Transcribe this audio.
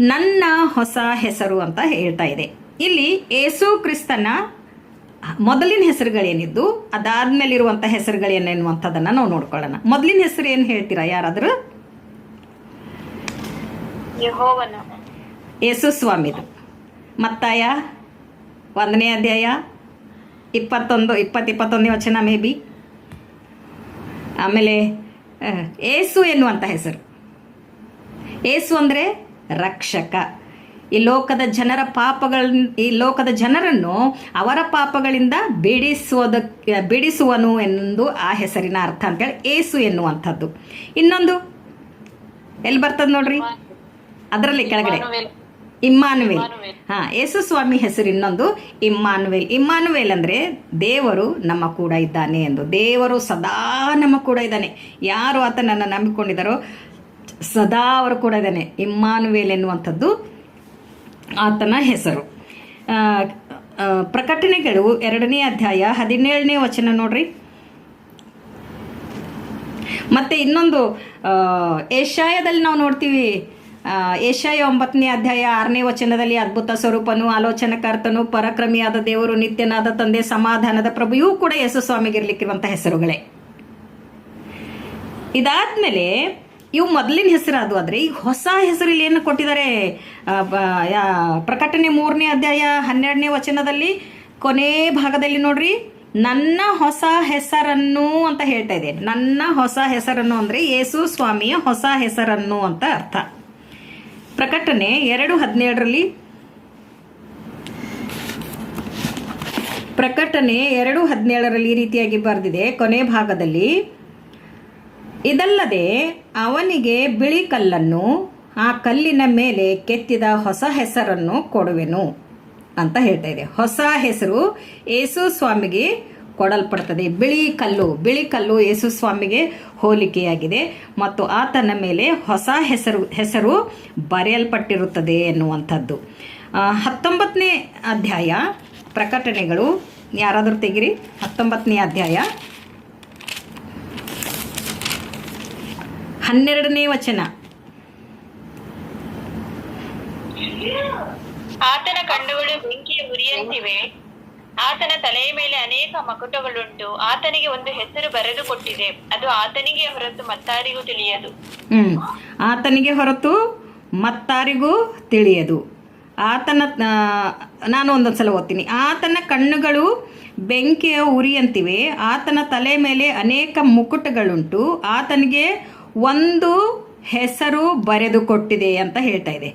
ನನ್ನ ಹೊಸ ಹೆಸರು ಅಂತ ಹೇಳ್ತಾ ಇದೆ. ಇಲ್ಲಿ ಏಸು ಕ್ರಿಸ್ತನ ಮೊದಲಿನ ಹೆಸರುಗಳೇನಿದ್ದು ಅದಾದ್ಮೇಲಿರುವಂಥ ಹೆಸರುಗಳೇನೆನ್ನುವಂಥದ್ದನ್ನು ನಾವು ನೋಡ್ಕೊಳ್ಳೋಣ. ಮೊದಲಿನ ಹೆಸರು ಏನು ಹೇಳ್ತೀರಾ ಯಾರಾದರೂ? ಯೇಸು ಸ್ವಾಮಿದು. ಮತ್ತಾಯ 1ನೇ ಅಧ್ಯಾಯ 21 ವಚನ ಮೇ ಬಿ. ಆಮೇಲೆ ಏಸು ಎನ್ನುವಂಥ ಹೆಸರು. ಏಸು ಅಂದರೆ ರಕ್ಷಕ. ಈ ಲೋಕದ ಜನರನ್ನು ಅವರ ಪಾಪಗಳಿಂದ ಬಿಡಿಸುವನು ಎಂದು ಆ ಹೆಸರಿನ ಅರ್ಥ ಅಂತೇಳಿ ಏಸು ಎನ್ನುವಂಥದ್ದು. ಇನ್ನೊಂದು ಎಲ್ಲಿ ಬರ್ತದೆ ನೋಡ್ರಿ, ಅದರಲ್ಲಿ ಕೆಳಗಡೆ ಇಮ್ಮಾನುವೇಲ್. ಯೇಸು ಸ್ವಾಮಿ ಹೆಸರು ಇನ್ನೊಂದು ಇಮ್ಮಾನುವೇಲ್. ಇಮ್ಮಾನುವೇಲ್ ಅಂದರೆ ದೇವರು ನಮ್ಮ ಕೂಡ ಇದ್ದಾನೆ ಎಂದು. ದೇವರು ಸದಾ ನಮ್ಮ ಕೂಡ ಇದ್ದಾನೆ. ಯಾರು ಆತನನ್ನು ನಂಬಿಕೊಂಡಿದ್ದಾರೋ ಸದಾ ಅವರು ಕೂಡ ಇದ್ದಾನೆ. ಇಮ್ಮಾನುವೇಲ್ ಎನ್ನುವಂಥದ್ದು ಆತನ ಹೆಸರು. ಪ್ರಕಟಣೆಗಳು 2ನೇ ಅಧ್ಯಾಯ 17ನೇ ವಚನ ನೋಡ್ರಿ. ಮತ್ತೆ ಇನ್ನೊಂದು ಏಷಾಯದಲ್ಲಿ ನಾವು ನೋಡ್ತೀವಿ. ಏಷಾಯ 9ನೇ ಅಧ್ಯಾಯ 6ನೇ ವಚನದಲ್ಲಿ ಅದ್ಭುತ ಸ್ವರೂಪನು, ಆಲೋಚನಕರ್ತನು, ಪರಾಕ್ರಮಿಯಾದ ದೇವರು, ನಿತ್ಯನಾದ ತಂದೆ, ಸಮಾಧಾನದ ಪ್ರಭು, ಇವು ಕೂಡ ಯೇಸು ಸ್ವಾಮಿಗಿರ್ಲಿಕ್ಕಿರುವಂಥ ಹೆಸರುಗಳೇ. ಇದಾದ್ಮೇಲೆ ಇವು ಮೊದಲಿನ ಹೆಸರು ಅದು. ಆದರೆ ಈಗ ಹೊಸ ಹೆಸರು ಇಲ್ಲಿ ಏನು ಕೊಟ್ಟಿದ್ದಾರೆ? ಪ್ರಕಟಣೆ 3ನೇ ಅಧ್ಯಾಯ 12ನೇ ವಚನದಲ್ಲಿ ಕೊನೆ ಭಾಗದಲ್ಲಿ ನೋಡ್ರಿ, ನನ್ನ ಹೊಸ ಹೆಸರನ್ನು ಅಂತ ಹೇಳ್ತಾ ಇದೆ. ನನ್ನ ಹೊಸ ಹೆಸರನ್ನು ಅಂದರೆ ಯೇಸು ಸ್ವಾಮಿಯ ಹೊಸ ಹೆಸರನ್ನು ಅಂತ ಅರ್ಥ. ಪ್ರಕಟಣೆ 2:17ರಲ್ಲಿ ಈ ರೀತಿಯಾಗಿ ಬರೆದಿದೆ ಕೊನೆ ಭಾಗದಲ್ಲಿ, ಇದಲ್ಲದೆ ಅವನಿಗೆ ಬಿಳಿ ಕಲ್ಲನ್ನು, ಆ ಕಲ್ಲಿನ ಮೇಲೆ ಕೆತ್ತಿದ ಹೊಸ ಹೆಸರನ್ನು ಕೊಡುವೆನು ಅಂತ ಹೇಳ್ತಾ ಇದೆ. ಹೊಸ ಹೆಸರು ಯೇಸು ಸ್ವಾಮಿಗೆ ಕೊಡಲ್ಪಡ್ತದೆ. ಬಿಳಿ ಕಲ್ಲು ಯೇಸು ಸ್ವಾಮಿಗೆ ಹೋಲಿಕೆಯಾಗಿದೆ ಮತ್ತು ಆತನ ಮೇಲೆ ಹೊಸ ಹೆಸರು ಬರೆಯಲ್ಪಟ್ಟಿರುತ್ತದೆ ಎನ್ನುವಂಥದ್ದು. 19ನೇ ಅಧ್ಯಾಯ ಪ್ರಕಟಣೆಗಳು, ಯಾರಾದರೂ ತೆಗಿರಿ. 19ನೇ ಅಧ್ಯಾಯ 12ನೇ ವಚನ. ಆತನ ಕಣ್ಣುಗಳು ಬೆಂಕಿಯ ಉರಿಯಂತಿವೆ, ಆತನ ತಲೆಯ ಮೇಲೆ ಅನೇಕ ಮಕುಟಗಳುಂಟು, ಆತನಿಗೆ ಒಂದು ಹೆಸರು ಬರೆದು ಕೊಟ್ಟಿದೆ, ಅದು ಆತನಿಗೆ ಹೊರತು ಮತ್ತಾರಿಗೂ ತಿಳಿಯದು. ಆತನಿಗೆ ಹೊರತು ಮತ್ತಾರಿಗೂ ತಿಳಿಯದು. ನಾನು ಒಂದೊಂದ್ಸಲ ಓದ್ತೀನಿ. ಆತನ ಕಣ್ಣುಗಳು ಬೆಂಕಿಯ ಉರಿಯಂತಿವೆ, ಆತನ ತಲೆ ಮೇಲೆ ಅನೇಕ ಮುಕುಟಗಳುಂಟು, ಆತನಿಗೆ ಒಂದು ಹೆಸರು ಬರೆದು ಕೊಟ್ಟಿದೆ ಅಂತ ಹೇಳ್ತಾ ಇದೆ.